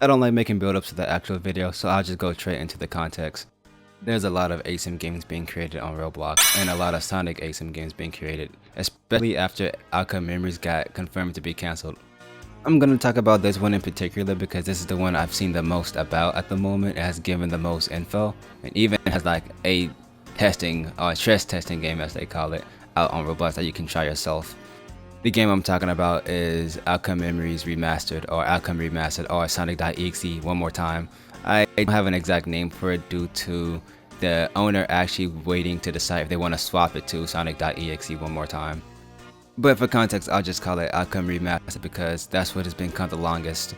I don't like making build-ups to the actual video, so I'll just go straight into the context. There's a lot of ASIM games being created on Roblox, and a lot of Sonic ASIM games being created, especially after Outcome Memories got confirmed to be cancelled. I'm gonna talk about this one in particular because this is the one I've seen the most about at the moment. It has given the most info, and even has like a testing or stress testing game, as they call it, out on Roblox that you can try yourself. The game I'm talking about is Outcome Memories Remastered, or Outcome Remastered, or Sonic.exe one more time. I don't have an exact name for it due to the owner actually waiting to decide if they want to swap it to Sonic.exe one more time. But for context, I'll just call it Outcome Remastered because that's what has been called the longest.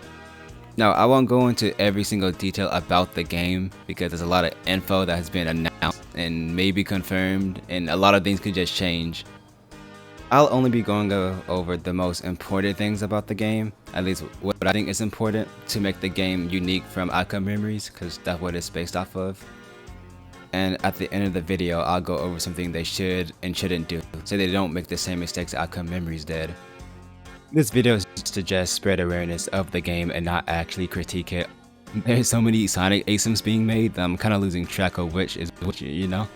Now, I won't go into every single detail about the game because there's a lot of info that has been announced and maybe confirmed, and a lot of things could just change. I'll only be going over the most important things about the game, at least what I think is important to make the game unique from Outcome Memories, because that's what it's based off of. And at the end of the video, I'll go over something they should and shouldn't do, so they don't make the same mistakes Outcome Memories did. This video is just to just spread awareness of the game and not actually critique it. There's so many Sonic ASIMs being made that I'm kind of losing track of which is which, you know?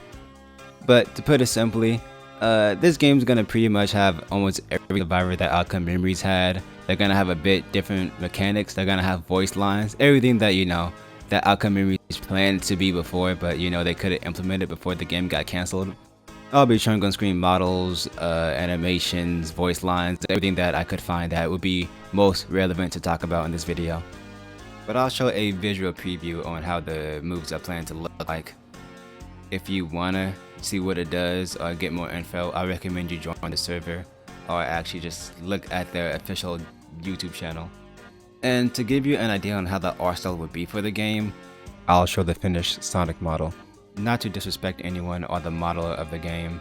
But to put it simply, this game's gonna pretty much have almost every survivor that Outcome Memories had. They're gonna have a bit different mechanics, they're gonna have voice lines, everything that you know, that Outcome Memories planned to be before, but you know, they couldn't implement it before the game got cancelled. I'll be showing on screen models, animations, voice lines, everything that I could find that would be most relevant to talk about in this video. But I'll show a visual preview on how the moves are planned to look like. If you wanna see what it does or get more info, I recommend you join the server or actually just look at their official YouTube channel. And to give you an idea on how the art style would be for the game, I'll show the finished Sonic model. Not to disrespect anyone or the model of the game,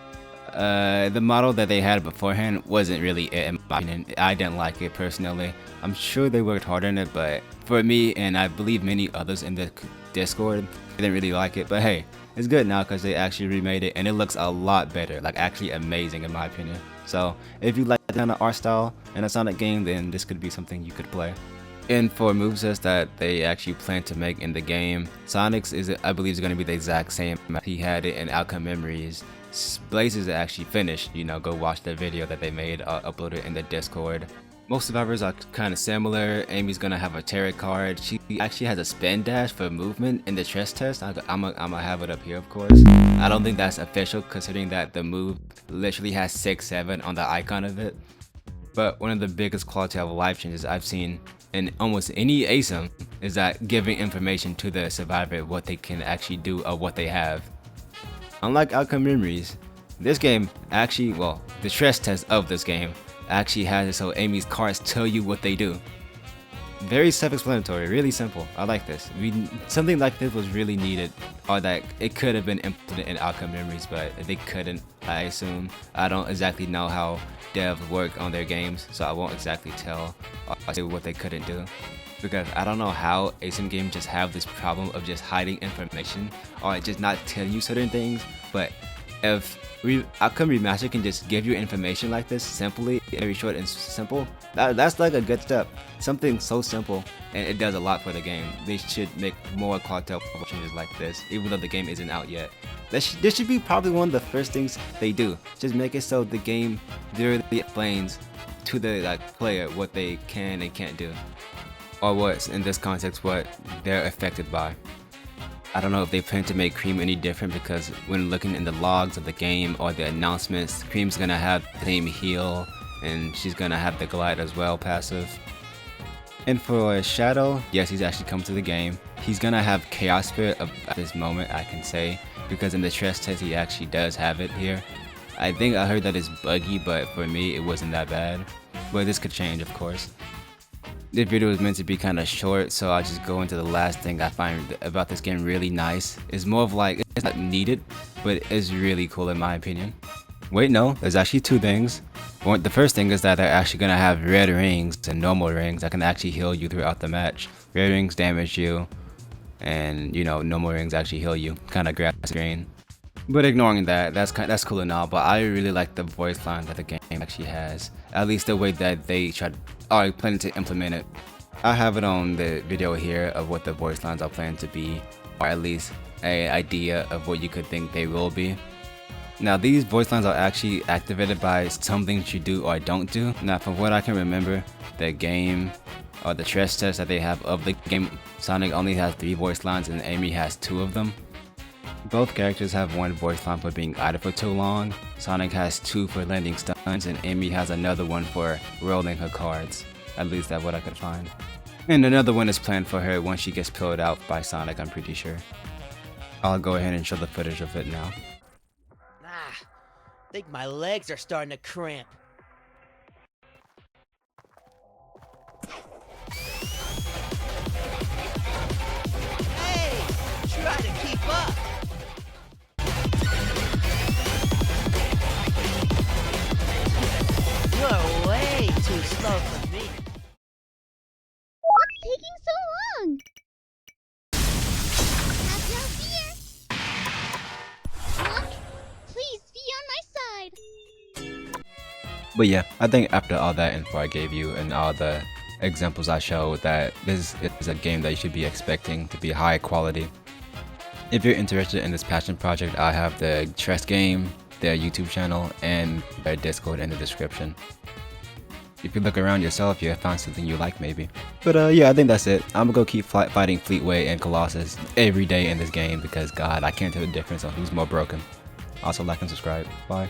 the model that they had beforehand wasn't really it in my opinion. I didn't like it personally. I'm sure they worked hard on it, but for me and I believe many others in the Discord, I didn't really like it. But hey, it's good now because they actually remade it and it looks a lot better, like actually amazing in my opinion. So if you like that kind of art style in a Sonic game, then this could be something you could play. And for movesets that they actually plan to make in the game, Sonic's I believe is going to be the exact same. He had it in Outcome Memories. Blaze is actually finished, you know, go watch the video that they made, upload it in the Discord. Most survivors are kind of similar. Amy's gonna have a tarot card. She actually has a spin dash for movement in the stress test. I'm gonna have it up here, of course. I don't think that's official considering that the move literally has 6-7 on the icon of it. But one of the biggest quality of life changes I've seen in almost any ASIM is that giving information to the survivor what they can actually do or what they have. Unlike Outcome Memories, this game actually, well, the stress test of this game actually has it so Amy's cards tell you what they do. Very self-explanatory, really simple. I like this. Something like this was really needed, or that it could have been implemented in Outcome Memories, but they couldn't, I assume. I don't exactly know how devs work on their games, so I won't exactly tell or say what they couldn't do. Because I don't know how ASIM games just have this problem of just hiding information or just not telling you certain things, but if Outcome Remastered can just give you information like this simply, very short and simple, that's like a good step. Something so simple, and it does a lot for the game. They should make more quality changes like this, even though the game isn't out yet. This should be probably one of the first things they do. Just make it so the game literally explains to the player what they can and can't do, or what, in this context, what they're affected by. I don't know if they plan to make Cream any different because when looking in the logs of the game or the announcements, Cream's gonna have the same heal and she's gonna have the glide as well, passive. And for Shadow, yes, he's actually come to the game. He's gonna have Chaos Spirit at this moment, I can say, because in the stress test he actually does have it here. I think I heard that it's buggy, but for me it wasn't that bad. But this could change, of course. This video is meant to be kind of short, so I'll just go into the last thing I find about this game really nice. It's more of like, it's not needed, but it's really cool in my opinion. Wait, no, there's actually two things. The first thing is that they're actually going to have red rings and normal rings that can actually heal you throughout the match. Red rings damage you, and you know, normal rings actually heal you, kind of grass green. But ignoring that, that's cool and all, but I really like the voice line that the game actually has. At least the way that they are planning to implement it. I have it on the video here of what the voice lines are planned to be, or at least an idea of what you could think they will be. Now these voice lines are actually activated by something that you do or don't do. Now from what I can remember, the game or the stress test that they have of the game, Sonic only has 3 voice lines and Amy has 2 of them. Both characters have one voice line for being idle for too long. Sonic has 2 for landing stuns and Amy has another one for rolling her cards. At least that's what I could find. And another one is planned for her once she gets pilled out by Sonic, I'm pretty sure. I'll go ahead and show the footage of it now. I think my legs are starting to cramp. Hey, try to keep up. You're way too slow for me. What's taking so long? Have no fear. Look, please be on my side. But yeah, I think after all that info I gave you and all the examples I showed, that this is a game that you should be expecting to be high quality. If you're interested in this passion project, I have the Tress game, their YouTube channel, and their Discord in the description. If you look around yourself, you'll find something you like maybe. But yeah, I think that's it. I'm gonna go keep fighting Fleetway and Colossus every day in this game because god, I can't tell the difference on who's more broken. Also like and subscribe. Bye.